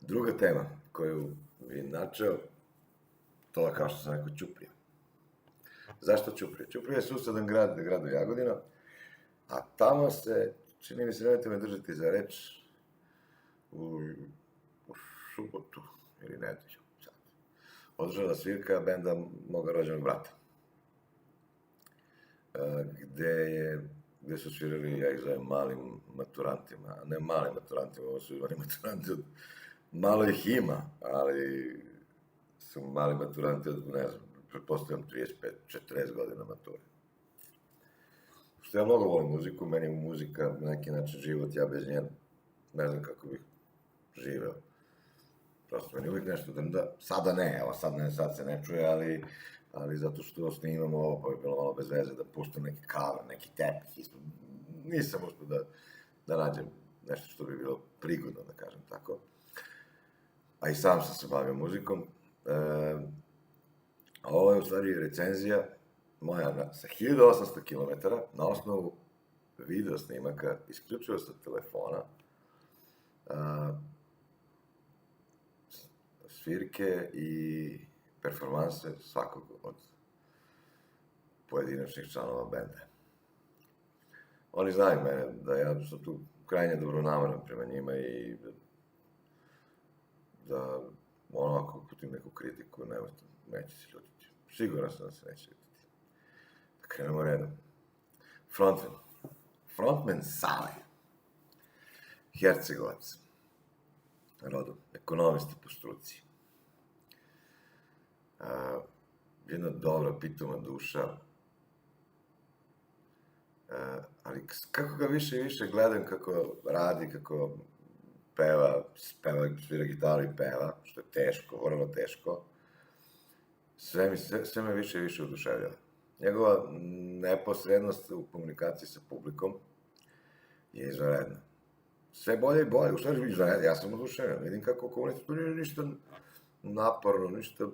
Druga tema koju bi načeo, to je kao što sam rekao Ćuprija. Zašto Ćuprija? Ćuprija je susedan grad gradu Jagodina, a tamo se, čini mi se, nemojte me držati za reč, u subotu ili nedelju, održala svirka benda moga rođenog brata. Gde su svirali, ja ih zovem malim maturantima, a ne malim maturantima, ovo su oni maturanti od, malo ih ima, ali su mali maturanti od, ne znam, pretpostavljam 35-40 godina mature. Što ja mnogo volim muziku, meni je muzika na neki način život, ja bez nje ne znam kako bih živeo. Prosto meni uvijek nešto drnda, sada ne, evo sad se ne čuje, ali zato što snimamo ovo, pa bi bilo malo bez veze da puštam neki cover, neki tepih ispod. Nisam uspio da nađem nešto što bi bilo prigodno, da kažem tako. A i sam sam se bavio muzikom. A ovo je u stvari recenzija moja sa 1800 km na osnovu video snimaka, isključivo sa telefona, svirke i performanse svakog od pojedinačnih članova benda. Oni znaju mene da ja sam tu krajnje dobronameran prema njima i da onako uputim neku kritiku, neće se ljutiti. Siguran sam da se neće ljutiti. Da krenemo redom. Frontman Sale. Hercegovac. Rodom. Ekonomista po struci. Jedna dobra, pitoma duša. Ali kako ga više i više gledam kako radi, kako peva, svira gitaru i peva, što je teško, vrlo teško, sve me više i više oduševljava. Njegova neposrednost u komunikaciji sa publikom je izvanredna. Sve bolje i bolje, u stvari izvanredna, ja sam oduševljen, vidim kako komuniciju, to nije ništa naporno, ništa,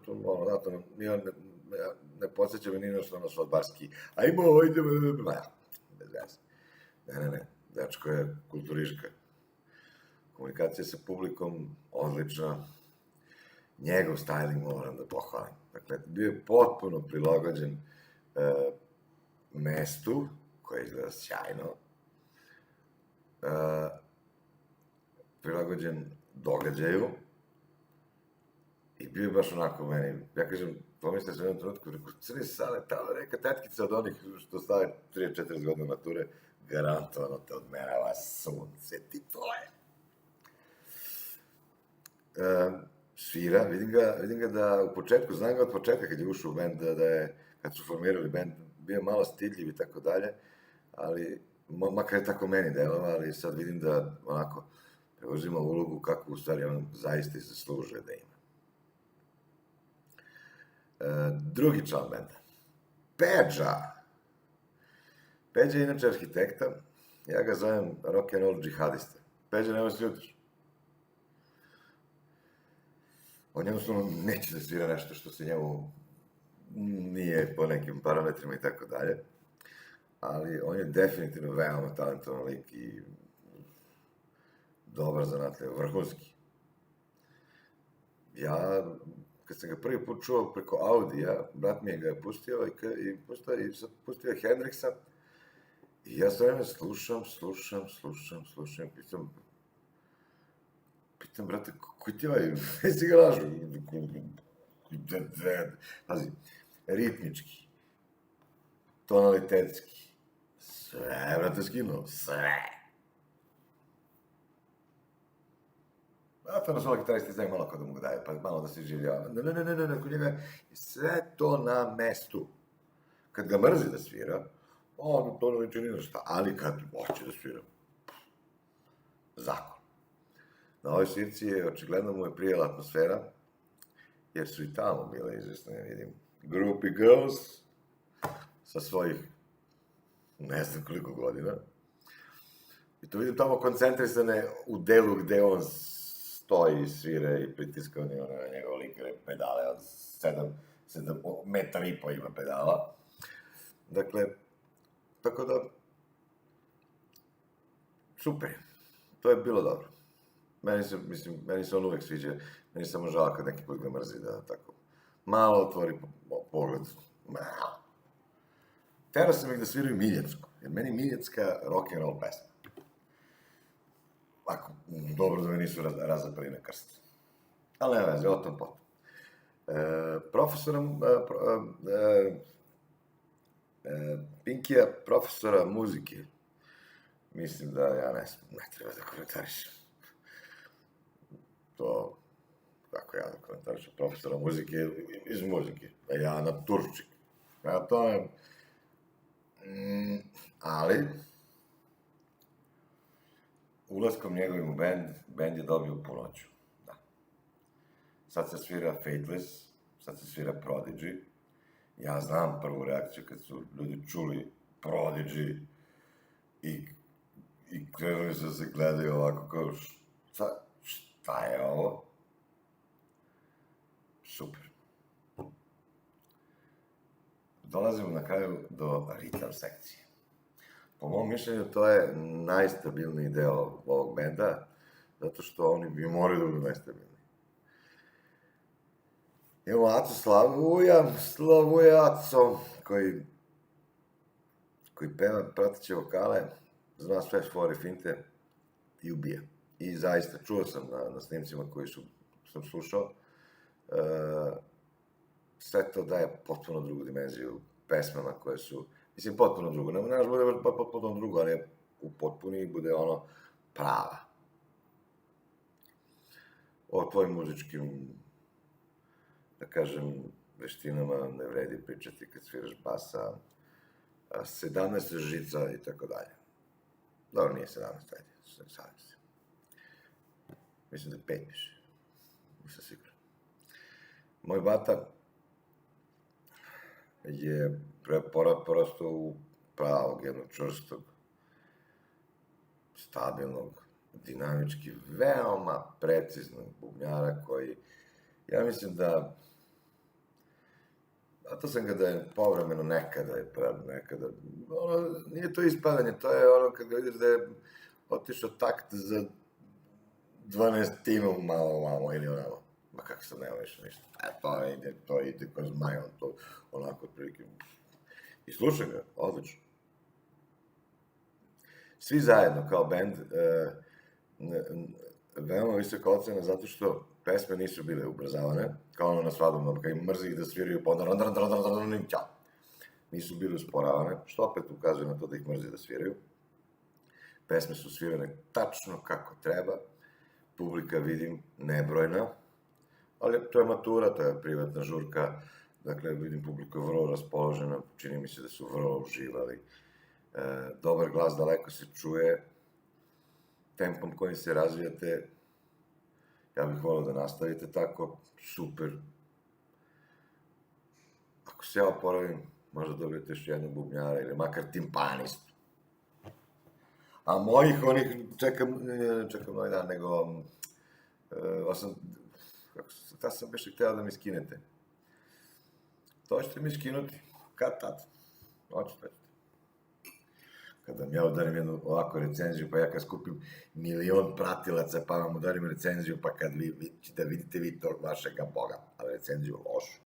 ne podsjeća me ni nešto ono svadbarski, ajmo, idemo, bez veze. Ne, dečko je kulturiška. Komunikacija sa publikom, odlična. Njegov styling moram da pohvalim. Dakle, bio je potpuno prilagođen mestu, koje izgleda sjajno, prilagođen događaju i bio je baš onako meni, ja kažem, pomislio sam u jednom trenutku, rekao, Crni Sale, tamo neka tetkica od onih što stave 3-4 godine mature, garantovano te odmerava sunce, ti to je. Svira, vidim ga da u početku, znam ga od početka kad je ušao u bend, kad su formirali bend, bio malo stidljiv i tako dalje, ali, makar je tako meni delova, ali sad vidim da onako preuzima ulogu kako u stvari on zaista i zaslužuje da ima. Drugi član benda, Peđa. Peđa je inače arhitekta, ja ga zovem rock'n'roll džihadista. Peđa, nemoj se ljutiš. On jednostavno neće da svira nešto što se njemu nije po nekim parametrima i tako dalje, ali on je definitivno veoma talentovan lik i dobar zanatlija, vrhunski. Ja, kad sam ga prvi put čuo preko Audija, brat mi je ga pustio i pustio je Hendrixa i ja sve vreme slušam, pitam, brate, koji ti ovaj, si ga lažu? Pazi, ritmički, tonalitetski, sve, brate, skinuo, sve. A to nas ovo gitaristi znaju malo kada mu ga daju, pa malo da se življava. Ne, kod njega je sve to na mestu. Kad ga mrzi da svira, on to ne čini ništa, ali kad hoće da svira, zakon. Na ovoj svirci je, očigledno mu je prijela atmosfera, jer su i tamo bile izvesne, vidim, groupie girls sa svojih ne znam koliko godina. I to vidim tamo koncentrisane u delu gde on stoji, svire i pritiska na njegove likere pedale od 7 metara i po ima pedala. Dakle, tako da, super, to je bilo dobro. meni se on uvek sviđa, meni samo žao kad neki put ga mrzi da tako malo otvori pogled. Malo. Terao sam ih da sviraju Miljacku, jer meni Miljacka rock'n'roll pesma. Ako, dobro da me nisu razapali na krst. Ali ne veze, o tom potom. Pinkija, profesora muzike, mislim da ja ne treba da komentarišem. To, kako ja da komentarišem, profesora muzike iz muzike, a ja naturčik. Ja to ne... ali, ulaskom njegovim u bend je dobio punoću. Da. Sad se svira Fateless, sad se svira Prodigy. Ja znam prvu reakciju kad su ljudi čuli Prodigy i krenuli su se gledaju ovako kao šta je ovo? Super. Dolazimo na kraju do ritam sekcije. Po mom mišljenju to je najstabilniji deo ovog benda, zato što oni bi morali da budu najstabilniji. Imamo Aco Slavuja Aco, koji peva prateće vokale, zna sve fore, finte i ubija. I zaista, čuo sam na snimcima koji sam slušao, sve to daje potpuno drugu dimenziju pesmama koje su, mislim, potpuno drugo, ne možeš bude potpuno drugo, ali u potpuni bude ono prava. O tvojim muzičkim, da kažem, veštinama ne vredi pričati kad sviraš basa, 17 žica i tako dalje. Dobro, nije 17, ajde, savim se. Mislim da 5 piše, nisam siguran. Moj bata je porastao u pravog, jednog čvrstog, stabilnog, dinamički, veoma preciznog bubnjara koji, ja mislim da, zato sam ga da je povremeno nekada, ono, nije to ispadanje, to je ono kad ga vidiš da je otišao takt za 12 malo ovamo ili onamo. Ma kako sad nema više ništa. To ide kao zmaj, on to onako otprilike. I slušaj ga, odlično. Svi zajedno kao bend, veoma visoka ocena zato što pesme nisu bile ubrzavane, kao ono na svadbama, kad im mrzi ih da sviraju, pa onda ćao. Nisu bile usporavane, što opet ukazuje na to da ih mrzi da sviraju. Pesme su svirane tačno kako treba, publika, vidim, nebrojna, ali to je matura, to je privatna žurka, dakle, vidim, publika je vrlo raspoložena, čini mi se da su vrlo uživali. Dobar glas daleko se čuje, tempom kojim se razvijate, ja bih volio da nastavite tako, super. Ako se ja oporavim, možda dobijete još jednog bubnjara ili makar timpanistu. A mojih onih čekam ovaj dan, nego ta sam baš htjela da mi skinete. To ćete mi skinuti, kad tad, očito. Kada mi ja udarim jednu ovako recenziju, pa ja kad skupim 1.000.000 pratilaca, pa vam udarim recenziju, pa kad vi ćete vidite vi tog vašega boga, ali recenziju lošu.